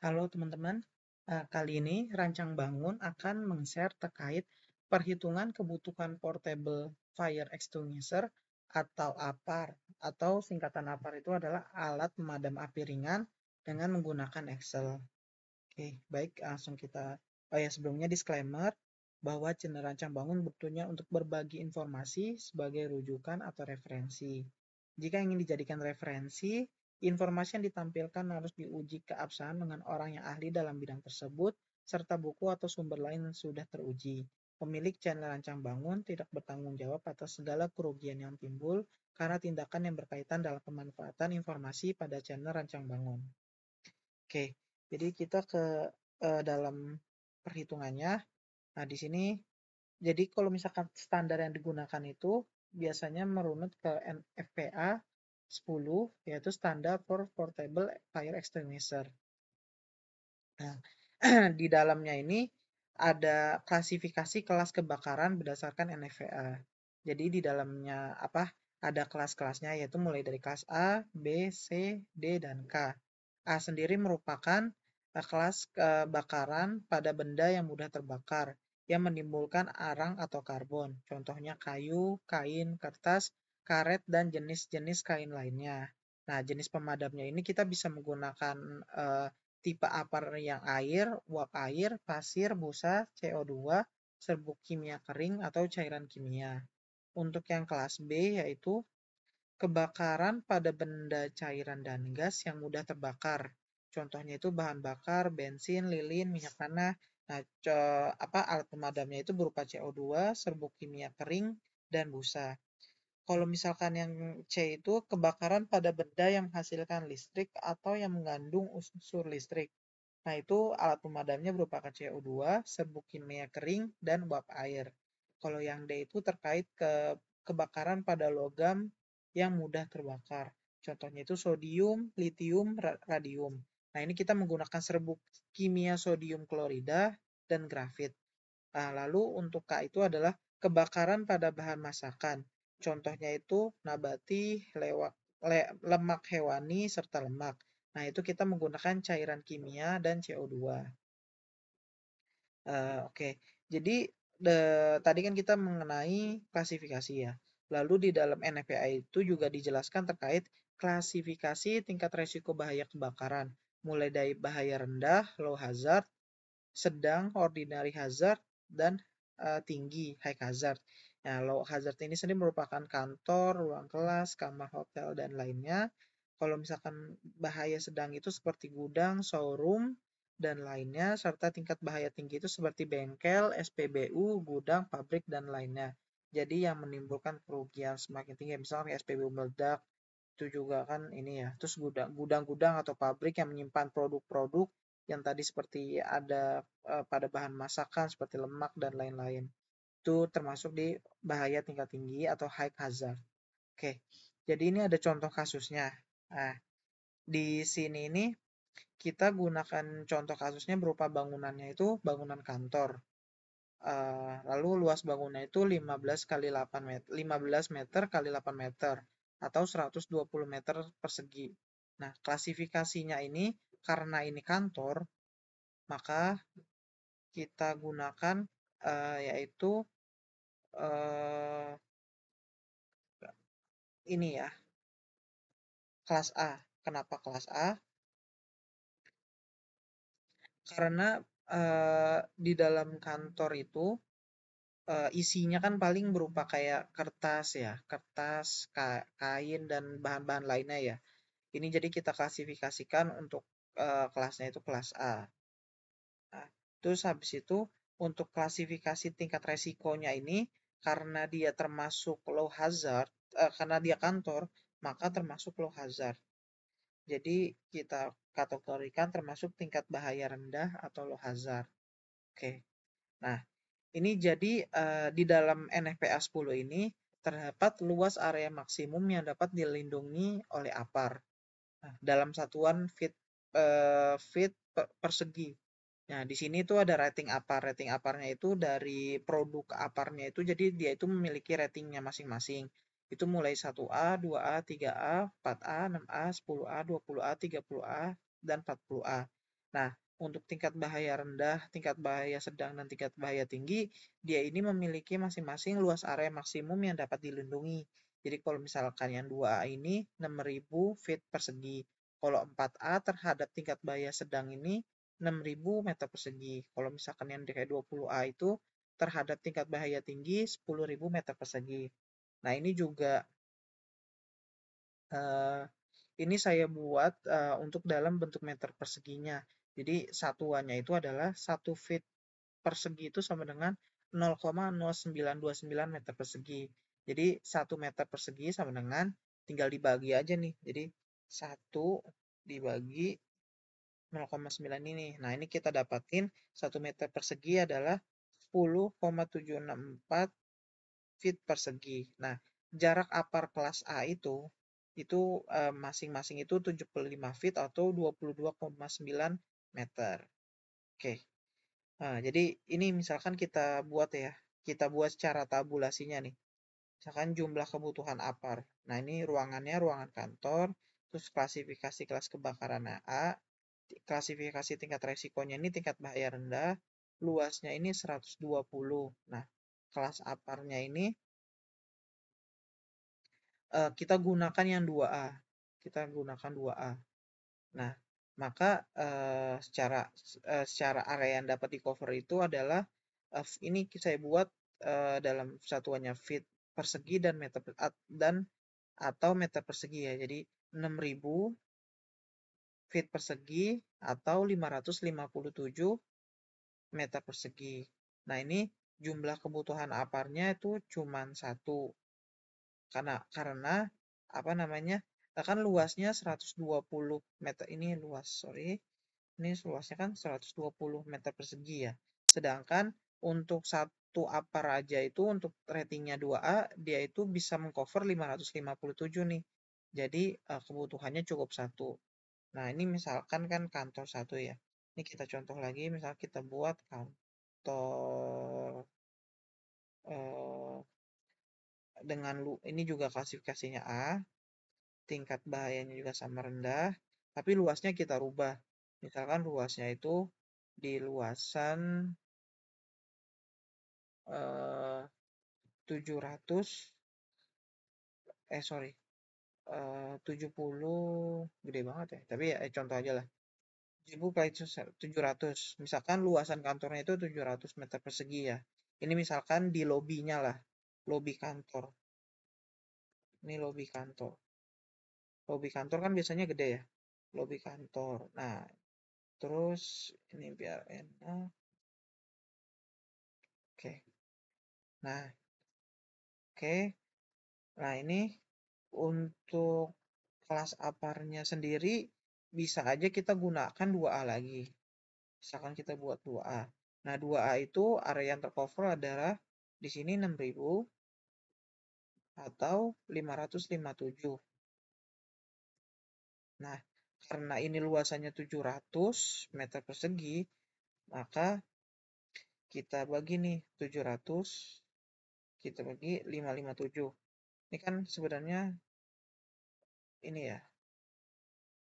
Halo teman-teman, kali ini Rancang Bangun akan meng-share terkait perhitungan kebutuhan Portable Fire Extinguisher atau APAR, atau singkatan APAR itu adalah alat pemadam api ringan dengan menggunakan Excel. Oke, baik, langsung kita. Oh ya, sebelumnya disclaimer bahwa channel Rancang Bangun betulnya untuk berbagi informasi sebagai rujukan atau referensi. Jika ingin dijadikan referensi, informasi yang ditampilkan harus diuji keabsahan dengan orang yang ahli dalam bidang tersebut, serta buku atau sumber lain yang sudah teruji. Pemilik channel Rancang Bangun tidak bertanggung jawab atas segala kerugian yang timbul karena tindakan yang berkaitan dalam pemanfaatan informasi pada channel Rancang Bangun. Oke, jadi kita ke dalam perhitungannya. Nah, di sini, jadi kalau misalkan standar yang digunakan itu biasanya merunut ke FPA 10, yaitu standar for portable fire extinguisher. Nah, di dalamnya ini ada klasifikasi kelas kebakaran berdasarkan NFPA. Jadi di dalamnya apa? Ada kelas-kelasnya, yaitu mulai dari kelas A, B, C, D, dan K. A sendiri merupakan kelas kebakaran pada benda yang mudah terbakar yang menimbulkan arang atau karbon. Contohnya kayu, kain, kertas, karet, dan jenis-jenis kain lainnya. Nah, jenis pemadamnya ini kita bisa menggunakan tipe APAR yang air, uap air, pasir, busa, CO2, serbuk kimia kering, atau cairan kimia. Untuk yang kelas B yaitu kebakaran pada benda cairan dan gas yang mudah terbakar. Contohnya itu bahan bakar, bensin, lilin, minyak tanah. Nah, alat pemadamnya itu berupa CO2, serbuk kimia kering, dan busa. Kalau misalkan yang C itu kebakaran pada benda yang menghasilkan listrik atau yang mengandung unsur listrik. Nah, itu alat pemadamnya berupa CO2, serbuk kimia kering, dan uap air. Kalau yang D itu terkait kebakaran pada logam yang mudah terbakar. Contohnya itu sodium, litium, radium. Nah, ini kita menggunakan serbuk kimia sodium klorida dan grafit. Nah, lalu untuk K itu adalah kebakaran pada bahan masakan. Contohnya itu nabati, lemak hewani, serta lemak. Nah, itu kita menggunakan cairan kimia dan CO2. Oke, jadi tadi kan kita mengenai klasifikasi ya. Lalu di dalam NFPA itu juga dijelaskan terkait klasifikasi tingkat resiko bahaya kebakaran. Mulai dari bahaya rendah, low hazard, sedang, ordinary hazard, dan tinggi, high hazard. Nah, low hazard ini sendiri merupakan kantor, ruang kelas, kamar hotel, dan lainnya. Kalau misalkan bahaya sedang itu seperti gudang, showroom, dan lainnya, serta tingkat bahaya tinggi itu seperti bengkel, SPBU, gudang, pabrik, dan lainnya. Jadi yang menimbulkan kerugian semakin tinggi, misalnya SPBU meledak, itu juga kan ini ya. Terus gudang-gudang atau pabrik yang menyimpan produk-produk yang tadi seperti ada pada bahan masakan seperti lemak dan lain-lain. Itu termasuk di bahaya tingkat tinggi atau high hazard. Oke, jadi ini ada contoh kasusnya. Nah, di sini ini kita gunakan contoh kasusnya berupa bangunannya itu bangunan kantor. Lalu luas bangunan itu 15 kali 8 meter, 15 meter kali 8 meter atau 120 meter persegi. Nah, klasifikasinya ini karena ini kantor, maka kita gunakan yaitu uh, ini ya, kelas A. Kenapa kelas A? Karena di dalam kantor itu isinya kan paling berupa kayak kertas ya, kertas, kain, dan bahan-bahan lainnya ya. Ini jadi kita klasifikasikan untuk kelasnya itu kelas A. Nah, terus habis itu untuk klasifikasi tingkat resikonya ini karena dia termasuk low hazard, karena dia kantor, maka termasuk low hazard. Jadi kita kategorikan termasuk tingkat bahaya rendah atau low hazard. Oke. Nah, ini jadi di dalam NFPA 10 ini terdapat luas area maksimum yang dapat dilindungi oleh APAR. Nah, dalam satuan feet persegi. Nah, di sini tuh ada rating APAR. Rating APAR-nya itu dari produk APAR-nya itu, jadi dia itu memiliki ratingnya masing-masing. Itu mulai 1A, 2A, 3A, 4A, 6A, 10A, 20A, 30A, dan 40A. Nah, untuk tingkat bahaya rendah, tingkat bahaya sedang, dan tingkat bahaya tinggi, dia ini memiliki masing-masing luas area maksimum yang dapat dilindungi. Jadi kalau misalkan yang 2A ini 6.000 feet persegi. Kalau 4A terhadap tingkat bahaya sedang ini 6.000 meter persegi. Kalau misalkan yang kayak 20A itu terhadap tingkat bahaya tinggi 10.000 meter persegi. Nah, ini juga eh, ini saya buat untuk dalam bentuk meter perseginya. Jadi satuannya itu adalah 1 feet persegi itu sama dengan 0,0929 meter persegi. Jadi 1 meter persegi sama dengan, tinggal dibagi aja nih. Jadi 1 dibagi 0,9 ini. Nah, ini kita dapatin 1 meter persegi adalah 10,764 feet persegi. Nah, jarak apar kelas A itu masing-masing itu 75 feet atau 22,9 meter. Oke. Nah, jadi ini misalkan kita buat secara tabulasinya nih. Misalkan jumlah kebutuhan apar. Nah, ini ruangannya ruangan kantor, terus klasifikasi kelas kebakaran A, klasifikasi tingkat resikonya ini tingkat bahaya rendah, luasnya ini 120. Nah, kelas aparnya ini kita gunakan yang 2A. Kita gunakan 2A. Nah, maka secara area yang dapat di-cover itu adalah ini saya buat dalam satuannya feet persegi dan dan atau meter persegi ya. Jadi 6.000 feet persegi atau 557 meter persegi. Nah, ini jumlah kebutuhan aparnya itu cuma satu. Karena apa namanya? Kan luasnya 120 meter, ini luas, sorry. Ini luasnya kan 120 meter persegi ya. Sedangkan untuk satu apar aja itu untuk ratingnya 2A, dia itu bisa mengcover 557 nih. Jadi kebutuhannya cukup satu. Nah, ini misalkan kan kantor satu ya. Ini kita contoh lagi, misal kita buat kantor eh, dengan ini juga klasifikasinya A, tingkat bahayanya juga sama rendah, tapi luasnya kita rubah. Misalkan luasnya itu di luasan 700, sorry, 70, gede banget ya. Tapi ya contoh aja lah. 1000 kali 700. Misalkan luasan kantornya itu 700 meter persegi ya. Ini misalkan di lobinya lah. Lobi kantor. Ini lobi kantor. Lobi kantor kan biasanya gede ya. Lobi kantor. Nah, terus ini biar enak. Oke. Nah, oke. Nah, ini untuk kelas aparnya sendiri bisa aja kita gunakan 2A lagi. Misalkan kita buat 2A. Nah, 2A itu area yang tercover adalah di sini 6.000 atau 557. Nah, karena ini luasannya 700 meter persegi, maka kita bagi nih 700, kita bagi 557. Ini kan sebenarnya ini ya.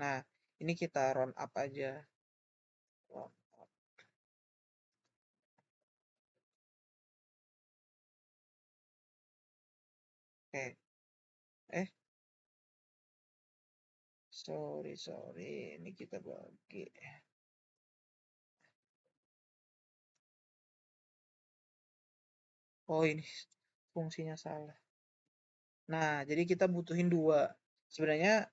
Nah, ini kita round up aja. Round up. Oke. Eh, sorry. Ini kita bagi. Oh, ini fungsinya salah. Nah, jadi kita butuhin dua. Sebenarnya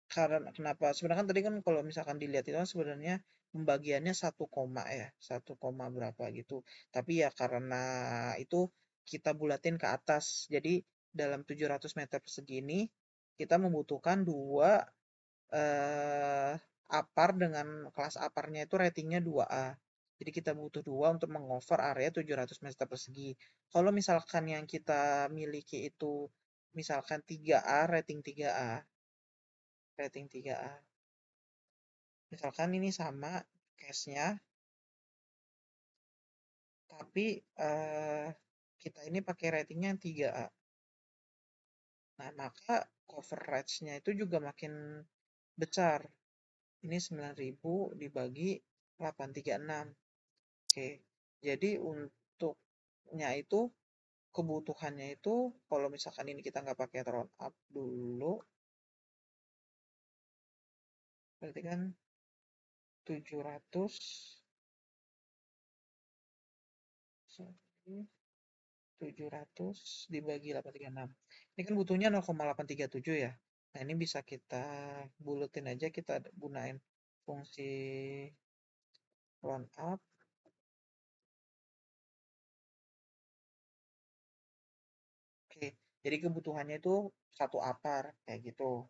karena kenapa? Sebenarnya kan tadi kan kalau misalkan dilihat itu kan sebenarnya pembagiannya 1 koma ya, 1 koma berapa gitu. Tapi ya karena itu kita bulatin ke atas. Jadi dalam 700 meter persegi ini kita membutuhkan dua eh, apar dengan kelas aparnya itu ratingnya 2A. Jadi kita butuh dua untuk mengover area 700 meter persegi. Kalau misalkan yang kita miliki itu misalkan 3A, rating 3A, rating 3A. Misalkan ini sama case-nya, tapi kita ini pakai ratingnya yang 3A. Nah, maka coverage-nya itu juga makin besar. Ini 9.000 dibagi 836. Oke. Jadi untuknya itu kebutuhannya itu kalau misalkan ini kita nggak pakai round up dulu, berarti kan 700 sorry, 700 dibagi 836. Ini kan butuhnya 0,837 ya. Nah, ini bisa kita bulutin aja, kita gunain fungsi round up. Oke, jadi kebutuhannya itu satu apar kayak gitu.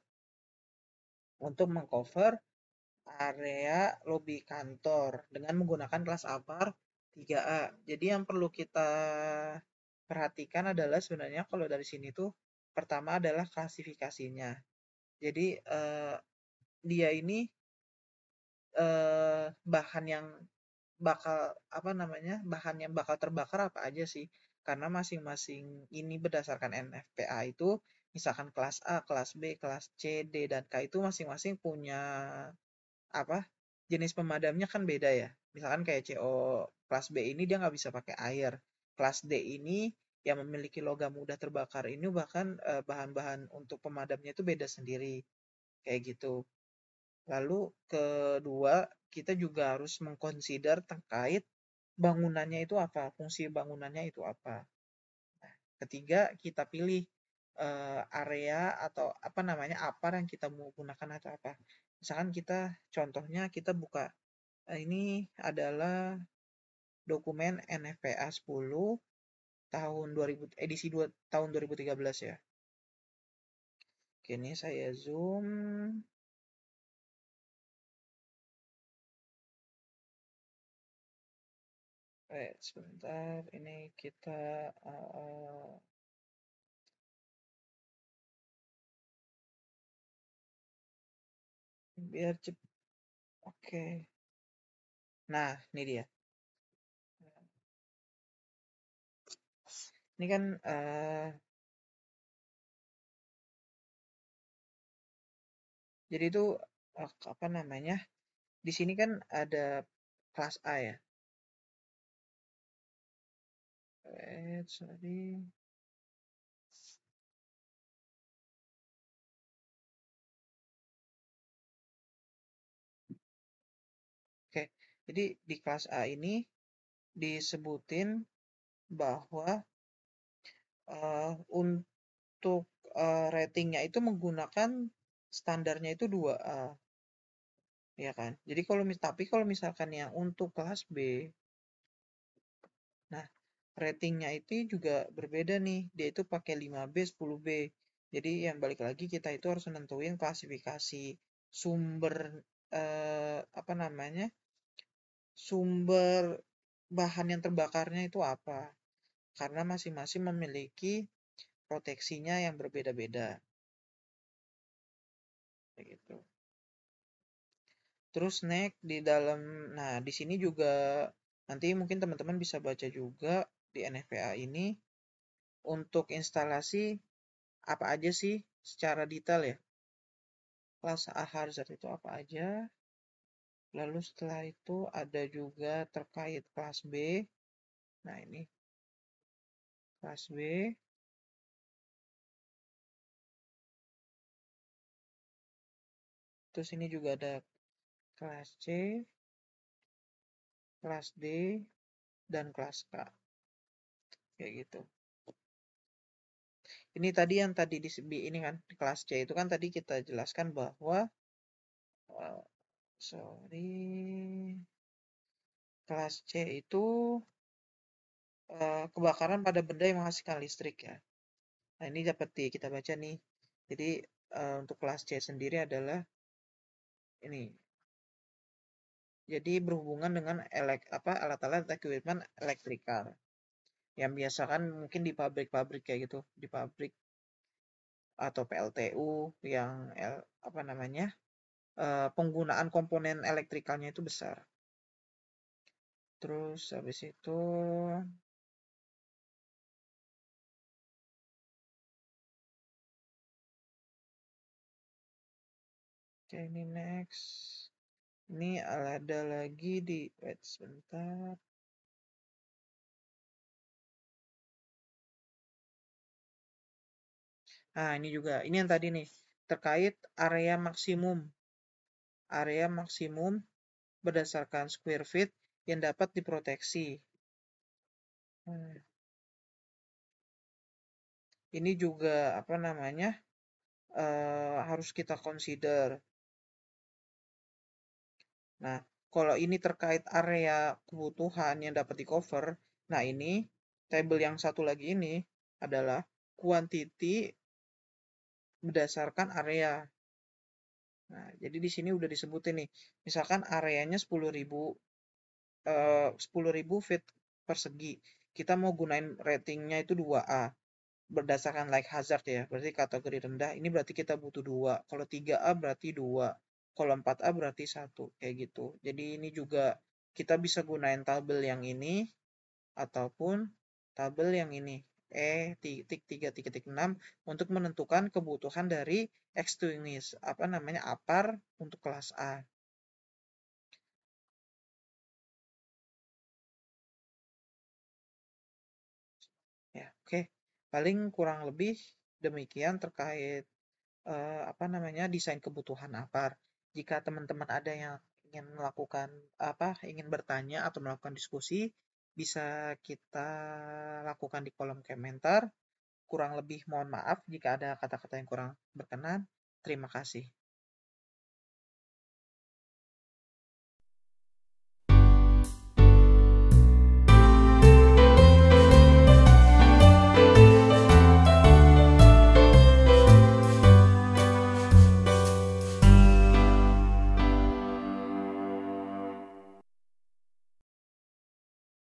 Untuk mengcover area lobi kantor dengan menggunakan kelas apar 3A. Jadi yang perlu kita perhatikan adalah sebenarnya kalau dari sini tuh pertama adalah klasifikasinya. Jadi dia ini bahan yang bakal apa namanya? Bahan yang bakal terbakar apa aja sih? Karena masing-masing ini berdasarkan NFPA itu misalkan kelas A, kelas B, kelas C, D, dan K itu masing-masing punya apa jenis pemadamnya kan beda ya. Misalkan kayak CO kelas B ini dia nggak bisa pakai air. Kelas D ini yang memiliki logam mudah terbakar ini bahkan bahan-bahan untuk pemadamnya itu beda sendiri. Kayak gitu. Lalu kedua, kita juga harus mengconsider terkait bangunannya itu apa, fungsi bangunannya itu apa. Ketiga, kita pilih area atau apa namanya, apar yang kita mau gunakan atau apa. Misalkan kita, contohnya kita buka, ini adalah dokumen NFPA 10 tahun 2000, edisi 2, tahun 2013 ya. Oke, ini saya zoom. Sebentar, ini kita biar cepat. Oke. Nah, ini dia. Ini kan jadi itu apa namanya? Di sini kan ada kelas A ya. Sorry. Oke. Jadi di kelas A ini disebutin bahwa untuk ratingnya itu menggunakan standarnya itu 2A, ya kan? Jadi tapi kalau misalkan yang untuk kelas B, nah ratingnya itu juga berbeda nih. Dia itu pakai 5B, 10B. Jadi yang balik lagi kita itu harus nentuin klasifikasi sumber apa namanya? Sumber bahan yang terbakarnya itu apa? Karena masing-masing memiliki proteksinya yang berbeda-beda. Begitu. Terus next di dalam, nah di sini juga nanti mungkin teman-teman bisa baca juga di NFPA ini untuk instalasi apa aja sih secara detail ya. Kelas A hazard itu apa aja. Lalu setelah itu ada juga terkait kelas B. Nah ini kelas B. Terus ini juga ada kelas C, kelas D, dan kelas K. Kayak gitu. Ini tadi yang tadi di ini kan di kelas C itu kan tadi kita jelaskan bahwa sorry, kelas C itu kebakaran pada benda yang menghasilkan listrik ya. Nah ini dapat kita baca nih. Jadi untuk kelas C sendiri adalah ini. Jadi berhubungan dengan alat-alat equipment elektrikal yang biasa kan mungkin di pabrik-pabrik kayak gitu, di pabrik atau PLTU yang apa namanya penggunaan komponen elektrikalnya itu besar. Terus habis itu oke, ini next. Ini ada lagi di, wait sebentar. Nah, ini juga, ini yang tadi nih, terkait area maksimum. Area maksimum berdasarkan square feet yang dapat diproteksi. Hmm, ini juga apa namanya harus kita consider. Nah, kalau ini terkait area kebutuhan yang dapat di cover, nah ini tabel yang satu lagi ini adalah quantity berdasarkan area. Nah, jadi di sini udah disebutin nih, misalkan areanya 10.000 feet persegi. Kita mau gunain ratingnya itu 2A berdasarkan like hazard ya. Berarti kategori rendah ini berarti kita butuh 2. Kalau 3A berarti 2. Kalau 4A berarti 1 kayak gitu. Jadi ini juga kita bisa gunain tabel yang ini ataupun tabel yang ini. titik 3.6 untuk menentukan kebutuhan dari extinguish apa namanya APAR untuk kelas A. Ya, oke. Paling kurang lebih demikian terkait apa namanya desain kebutuhan APAR. Jika teman-teman ada yang ingin melakukan apa ingin bertanya atau melakukan diskusi, bisa kita lakukan di kolom komentar. Kurang lebih mohon maaf jika ada kata-kata yang kurang berkenan. Terima kasih.